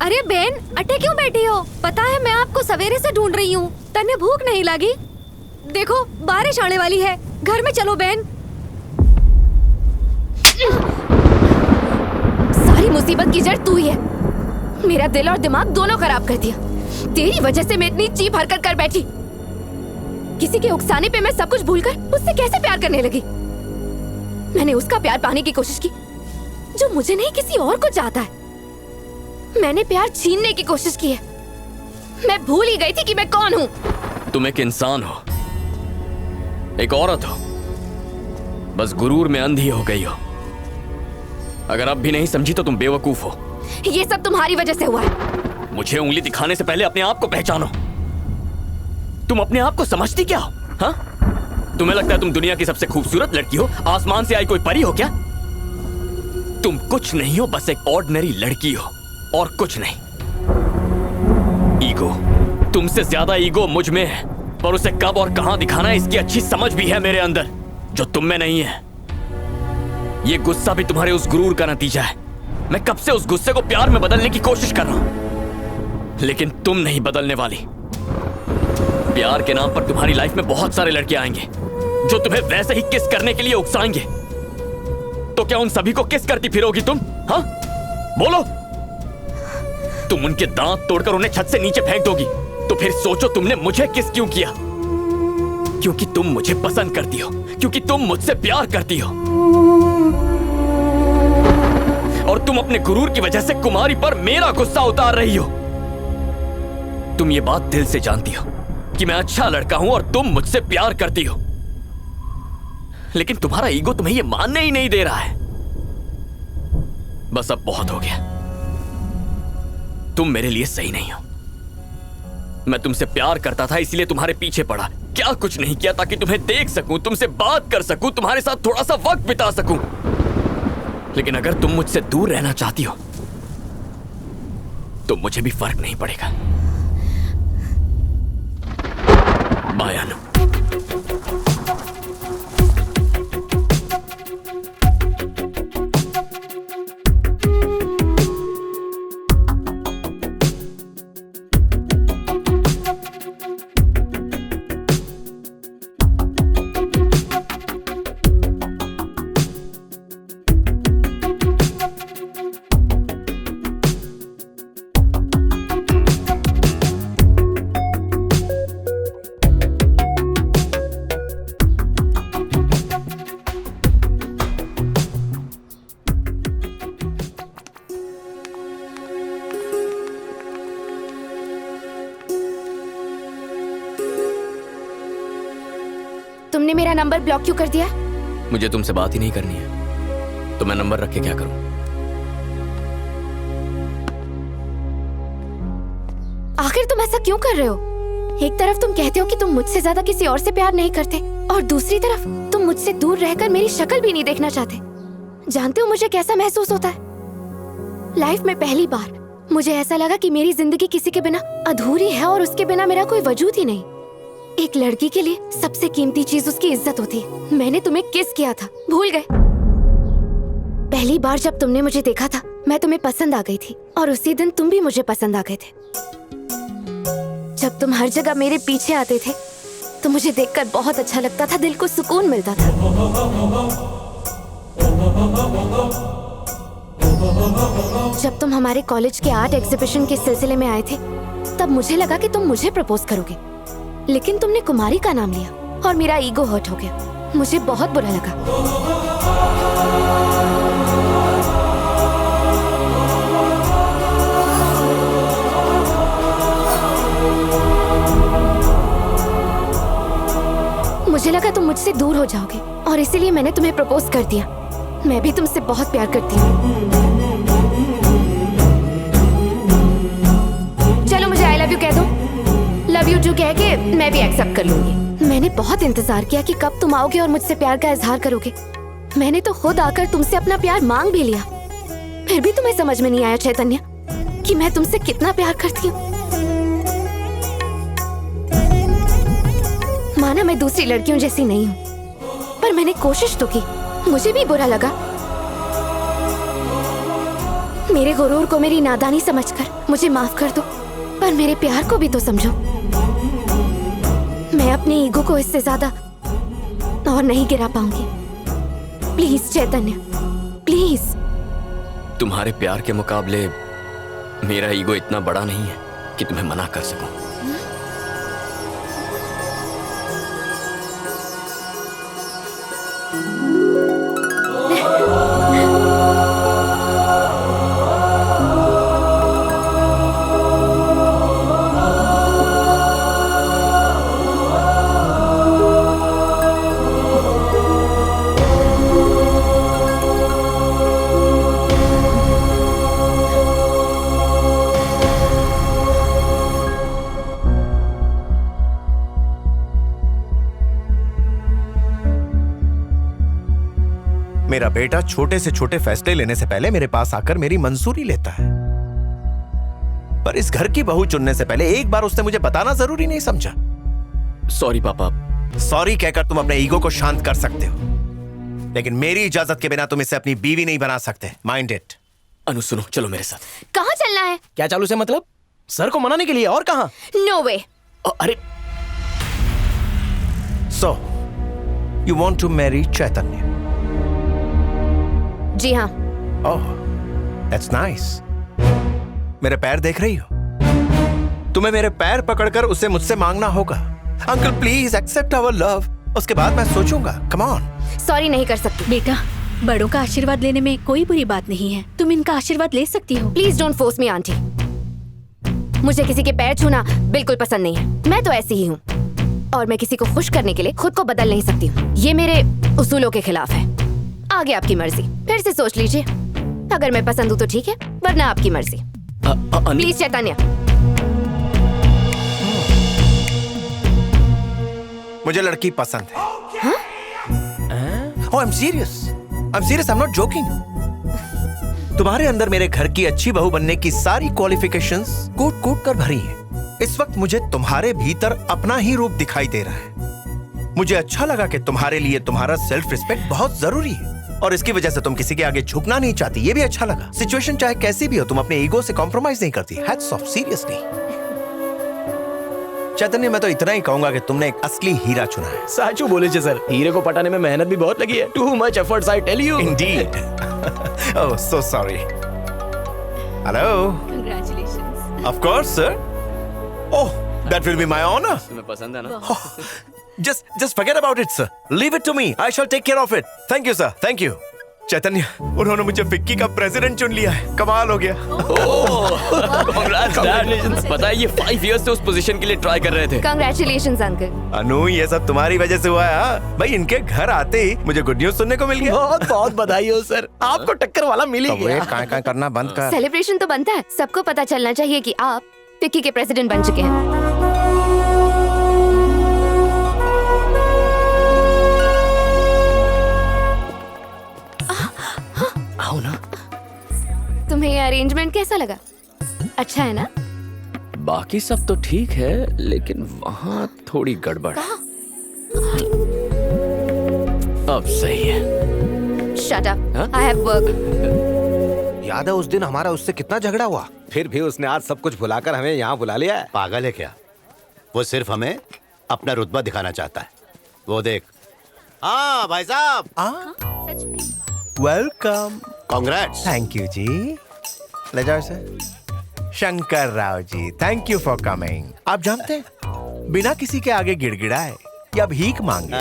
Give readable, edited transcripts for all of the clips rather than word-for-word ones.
अरे बहन, अटे क्यों बैठी हो? पता है मैं आपको सवेरे से ढूंढ रही हूँ। तन्ने भूख नहीं लगी? देखो बारिश आने वाली है, घर में चलो बहन। सारी मुसीबत की जड़ तू ही है। मेरा दिल और दिमाग दोनों खराब कर दिया। तेरी वजह से मैं इतनी चीप हरकत कर बैठी। किसी के उकसाने पे मैं सब कुछ भूलकर उससे कैसे प्यार करने लगी। मैंने उसका प्यार पाने की कोशिश की जो मुझे नहीं किसी और को चाहता है। मैंने प्यार छीनने की कोशिश की है। मैं भूल ही गई थी कि मैं कौन हूँ। तुम एक इंसान हो, एक औरत हो, बस गुरूर में अंधी हो गई हो। अगर अब भी नहीं समझी तो तुम बेवकूफ हो। ये सब तुम्हारी वजह से हुआ है। मुझे उंगली दिखाने से पहले अपने आप को पहचानो। तुम अपने आप को समझती क्या हो? हाँ? तुम्हें लगता है तुम दुनिया की सबसे खूबसूरत लड़की हो? आसमान से आई कोई परी हो क्या? तुम कुछ नहीं हो, बस एक ऑर्डिनरी लड़की हो और कुछ नहीं। ईगो, तुमसे ज्यादा ईगो मुझ में है, पर उसे कब और कहां दिखाना है इसकी अच्छी समझ भी है मेरे अंदर, जो तुम में नहीं है। ये गुस्सा भी तुम्हारे उस गुरूर का नतीजा है। मैं कब से उस गुस्से को प्यार में बदलने की कोशिश कर रहा हूं, लेकिन तुम नहीं बदलने वाली। प्यार के नाम पर तुम्हारी लाइफ में बहुत सारे लड़के आएंगे जो तुम्हें वैसे ही किस करने के लिए उकसाएंगे। तो क्या उन सभी को किस करती फिरोगी तुम? हाँ, बोलो। तुम उनके दांत तोड़कर उन्हें छत से नीचे फेंक दोगी, तो फिर सोचो तुमने मुझे किस क्यों किया? क्योंकि तुम मुझे पसंद करती हो, क्योंकि तुम मुझसे प्यार करती हो, और तुम अपने गुरूर की वजह से कुमारी पर मेरा गुस्सा उतार रही हो। तुम ये बात दिल से जानती हो कि मैं अच्छा लड़का हूं और तुम मुझसे प्यार करती हो, लेकिन तुम्हारा ईगो तुम्हें ये मानने ही नहीं दे रहा है। बस अब बहुत हो गया। तुम मेरे लिए सही नहीं हो। मैं तुमसे प्यार करता था, इसलिए तुम्हारे पीछे पड़ा। क्या कुछ नहीं किया ताकि तुम्हें देख सकूं, तुमसे बात कर सकूं, तुम्हारे साथ थोड़ा सा वक्त बिता सकूं। लेकिन अगर तुम मुझसे दूर रहना चाहती हो तो मुझे भी फर्क नहीं पड़ेगा। बाय अनु। तुमने मेरा नंबर ब्लॉक क्यों कर दिया? मुझे तुमसे बात ही नहीं करनी है, तो मैं नंबर रख के क्या करूं? आखिर तुम ऐसा क्यों कर रहे हो? एक तरफ तुम कहते हो कि तुम मुझसे ज्यादा किसी और से प्यार नहीं करते, और दूसरी तरफ तुम मुझसे दूर रहकर मेरी शक्ल भी नहीं देखना चाहते। जानते हो मुझे कैसा महसूस होता है? लाइफ में पहली बार मुझे ऐसा लगा कि मेरी जिंदगी किसी के बिना अधूरी है और उसके बिना मेरा कोई वजूद ही नहीं। एक लड़की के लिए सबसे कीमती चीज उसकी इज्जत होती है। मैंने तुम्हें किस किया था, भूल गए? पहली बार जब तुमने मुझे देखा था मैं तुम्हें पसंद आ गई थी, और उसी दिन तुम भी मुझे पसंद आ गए थे। जब तुम हर जगह मेरे पीछे आते थे तो मुझे देखकर बहुत अच्छा लगता था, दिल को सुकून मिलता था। जब तुम हमारे कॉलेज के आर्ट एग्जीबिशन के सिलसिले में आए थे तब मुझे लगा कि तुम मुझे प्रपोज करोगे, लेकिन तुमने कुमारी का नाम लिया। और मेरा ईगो हर्ट हो गया। मुझे बहुत बुरा लगा। मुझे लगा तुम मुझसे दूर हो जाओगे और इसीलिए मैंने तुम्हें प्रपोज कर दिया। मैं भी तुमसे बहुत प्यार करती हूँ। चलो मुझे आई लव यू कह दो। लव यू टू कह के मैं भी एक्सेप्ट कर लूंगी। मैंने बहुत इंतजार किया कि कब तुम आओगे और मुझसे प्यार का इजहार करोगे। मैंने तो खुद आकर तुमसे अपना प्यार मांग भी लिया, फिर भी तुम्हें समझ में नहीं आया चैतन्य कि मैं तुमसे कितना प्यार करती हूँ। माना मैं दूसरी लड़कियों जैसी नहीं हूँ, पर मैंने कोशिश तो की। मुझे भी बुरा लगा। मेरे गुरूर को मेरी नादानी समझकर मुझे माफ कर दो, पर मेरे प्यार को भी तो समझो। मैं अपने ईगो को इससे ज्यादा और नहीं गिरा पाऊंगी। Please Chaitanya, please. तुम्हारे प्यार के मुकाबले मेरा ईगो इतना बड़ा नहीं है कि तुम्हें मना कर सकूं। मेरा बेटा छोटे से छोटे फैसले लेने से पहले मेरे पास आकर मेरी मंजूरी लेता है, पर इस घर की बहू चुनने से पहले एक बार उसने मुझे बताना जरूरी नहीं समझा। सॉरी पापा। सॉरी कहकर तुम अपने ईगो को शांत कर सकते हो, लेकिन मेरी इजाजत के बिना तुम इसे अपनी बीवी नहीं बना सकते। Mind it. अनु सुनो, चलो मेरे साथ। कहाँ चलना है? क्या चालू से मतलब? सर को मनाने के लिए, और कहाँ? No way. अरे so you want to marry Chaitanya? जी हाँ। Oh, that's nice. मेरे पैर देख रही हो? तुम्हें मेरे पैर पकड़कर उसे मुझसे मांगना होगा। Uncle please accept our love, उसके बाद मैं सोचूंगा। Come on. सॉरी नहीं कर सकती। बेटा, बड़ों का आशीर्वाद लेने में कोई बुरी बात नहीं है। तुम इनका आशीर्वाद ले सकती हो। Please don't force me aunty. मुझे किसी के पैर छूना बिल्कुल पसंद नहीं है। मैं तो ऐसी ही हूँ, और मैं किसी को खुश करने के लिए खुद को बदल नहीं सकती हूँ। ये मेरे उसूलों के खिलाफ है। आगे आपकी मर्जी, फिर से सोच लीजिए। अगर मैं पसंद हूँ तो ठीक है, वरना आपकी मर्जी। प्लीज चैतन्य। मुझे लड़की पसंद है। Oh, I'm serious. I'm serious. I'm not joking. तुम्हारे अंदर मेरे घर की अच्छी बहू बनने की सारी क्वालिफिकेशंस कूट कूट कर भरी हैं। इस वक्त मुझे तुम्हारे भीतर अपना ही रूप दिखाई दे रहा है। मुझे अच्छा लगा कि तुम्हारे लिए तुम्हारा सेल्फ रिस्पेक्ट बहुत जरूरी है, और इसकी वजह से तुम किसी के आगे झुकना नहीं चाहती। ये भी अच्छा लगा। सिचुएशन चाहे कैसी भी हो, तुम अपने ईगो से कॉम्प्रोमाइज नहीं करती। Hats off, seriously. चैतन्य, मैं तो इतना ही कहूंगा कि तुमने एक असली हीरा चुना है। साचू बोले छे सर, हीरे को पटाने में मेहनत भी बहुत लगी है। Too much efforts, I tell you. Indeed. Oh, so sorry. Hello. Congratulations. Of course, sir. Oh, that will be my honor. तुम्हें पसंद है ना? Just forget about it, sir. Leave it to me. I shall take care of it. Thank you, sir. Thank you. चैतन्य, उन्होंने मुझे FICCI का president चुन लिया है। कमाल हो गया। Congratulations. पता है ये 5 years से उस पोजीशन के लिए ट्राई कर रहे थे। Congratulations uncle. अनु, ये सब तुम्हारी वजह से हुआ है। हाँ? भाई, इनके घर आते ही मुझे गुड न्यूज सुनने को मिल गया। बहुत बहुत बधाई हो सर, आपको टक्कर वाला मिल ही गया। काय करना बंद कर। सेलिब्रेशन तो बनता है। सबको पता चलना चाहिए कि आप फिक्की के प्रेसिडेंट बन चुके हैं। आओ ना। तुम्हें ये अरेंजमेंट कैसा लगा? अच्छा है ना? बाकी सब तो ठीक है, लेकिन वहाँ थोड़ी गड़बड़ है। अब सही है। Shut up. हाँ? I have work. याद है उस दिन हमारा उससे कितना झगड़ा हुआ, फिर भी उसने आज सब कुछ भुलाकर हमें यहाँ बुला लिया है। पागल है क्या? वो सिर्फ हमें अपना रुतबा दिखाना चाहता है। वो देख। हाँ भाई साहब, सच में? Welcome. Congrats. Thank you ji. ले जाओ sir. Shankar Rao ji, thank you for coming. आप जानते हैं, बिना किसी के आगे गिड़गिड़ाए या भीख मांगे,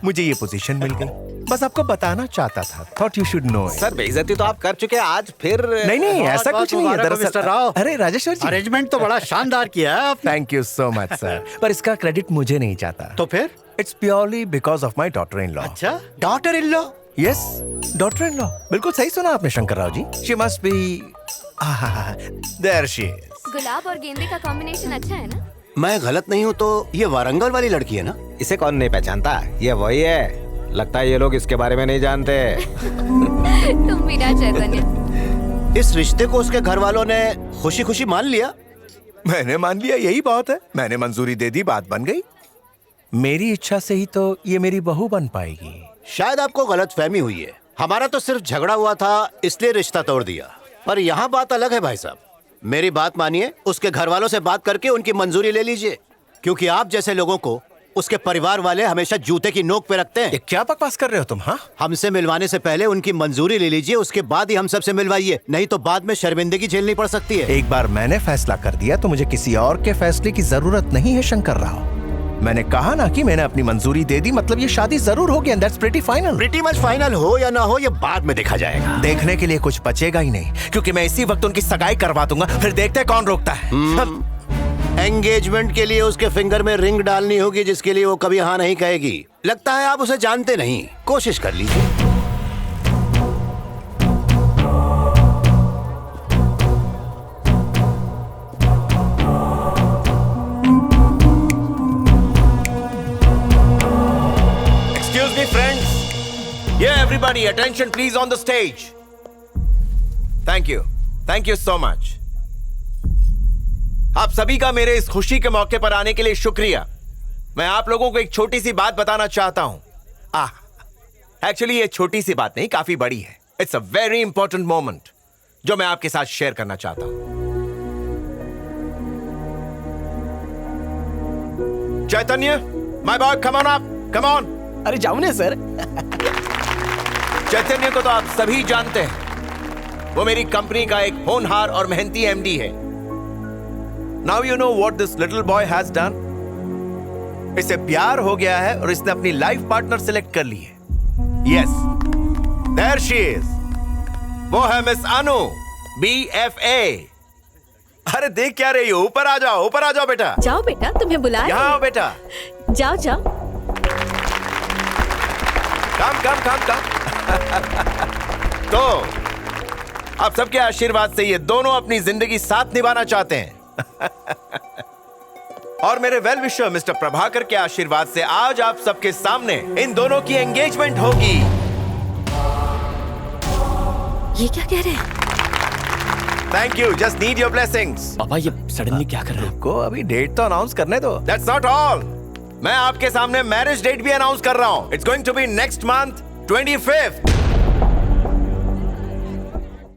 मुझे ये पोजीशन मिल गई। बस आपको बताना चाहता था। Thought you should know. Sir बेइज्जती तो आप कर चुके हैं, आज फिर नहीं ऐसा कुछ नहीं है मिस्टर दरअसल। राव, अरे राजेश्वर जी, अरेंजमेंट तो बड़ा शानदार किया है आपने। Thank you so much sir, पर इसका क्रेडिट मुझे नहीं चाहता। तो फिर? It's purely because of my daughter in law. अच्छा, daughter in law? Yes, daughter in law. बिल्कुल सही सुना आपने Shankar Rao ji. She must be there she is. गुलाब और गेंदे का कॉम्बिनेशन अच्छा है ना? मैं गलत नहीं हूँ तो ये वारंगल वाली लड़की है ना? इसे कौन नहीं पहचानता, ये वही है। लगता है ये लोग इसके बारे में नहीं जानते। तुम भी ना चैतन्य। इस रिश्ते को उसके घर वालों ने खुशी खुशी मान लिया। मैंने मान लिया, यही बात है। मैंने मंजूरी दे दी, बात बन गई। मेरी इच्छा से ही तो ये मेरी बहू बन पाएगी। शायद आपको गलतफहमी हुई है। हमारा तो सिर्फ झगड़ा हुआ था, इसलिए रिश्ता तोड़ दिया। पर यहाँ बात अलग है भाई साहब। मेरी बात मानिए, उसके घर वालों से बात करके उनकी मंजूरी ले लीजिए, क्योंकि आप जैसे लोगों को उसके परिवार वाले हमेशा जूते की नोक पे रखते हैं। ये क्या बकवास कर रहे हो तुम? हाँ, हमसे मिलवाने से पहले उनकी मंजूरी ले लीजिए, उसके बाद ही हम सबसे मिलवाइए, नहीं तो बाद में शर्मिंदगी झेलनी पड़ सकती है। एक बार मैंने फैसला कर दिया तो मुझे किसी और के फैसले की जरूरत नहीं है शंकर राव। मैंने कहा ना कि मैंने अपनी मंजूरी दे दी, मतलब ये शादी जरूर होगी, and that's pretty final. Pretty much final हो या ना हो, ये बाद में देखा जाएगा। देखने के लिए कुछ बचेगा ही नहीं, क्योंकि मैं इसी वक्त उनकी सगाई करवा दूंगा, फिर देखते हैं कौन रोकता है। एंगेजमेंट के लिए उसके फिंगर में रिंग डालनी होगी, जिसके लिए वो कभी हाँ नहीं कहेगी। लगता है आप उसे जानते नहीं, कोशिश कर लीजिए। Excuse me, friends. Yeah, everybody, attention please on the stage. Thank you so much. आप सभी का मेरे इस खुशी के मौके पर आने के लिए शुक्रिया। मैं आप लोगों को एक छोटी सी बात बताना चाहता हूं। एक्चुअली ये छोटी सी बात नहीं, काफी बड़ी है। It's a very important moment जो मैं आपके साथ शेयर करना चाहता हूं। Chaitanya, my boy, come on up, come on. अरे जाओ ना सर। चैतन्य को तो आप सभी जानते हैं। वो मेरी कंपनी का एक होनहार और मेहनती एमडी है। Now you know what this little boy has done? इसे प्यार हो गया है और इसने अपनी लाइफ पार्टनर सिलेक्ट कर ली है। Yes, there she is. वो है मिस अनु, BFA। अरे देख क्या रही हो? ऊपर आ जाओ, ऊपर आ जाओ बेटा। जाओ बेटा, तुम्हें बुला रहे यहाँ आओ बेटा। हैं। जाओ जाओ। कम। तो आप सबके आशीर्वाद से ये दोनों अपनी जिंदगी साथ निभाना चाहते हैं। और मेरे वेल विशर मिस्टर प्रभाकर के आशीर्वाद से आज आप सबके सामने इन दोनों की एंगेजमेंट होगी। ये क्या कह रहे हैं? Thank you, just need your blessings. पापा ये सडनली क्या कर रहे हो? को अभी डेट तो अनाउंस करने दो। दैट्स नॉट ऑल, मैं आपके सामने मैरिज डेट भी अनाउंस कर रहा हूं। It's going to be next month 25th।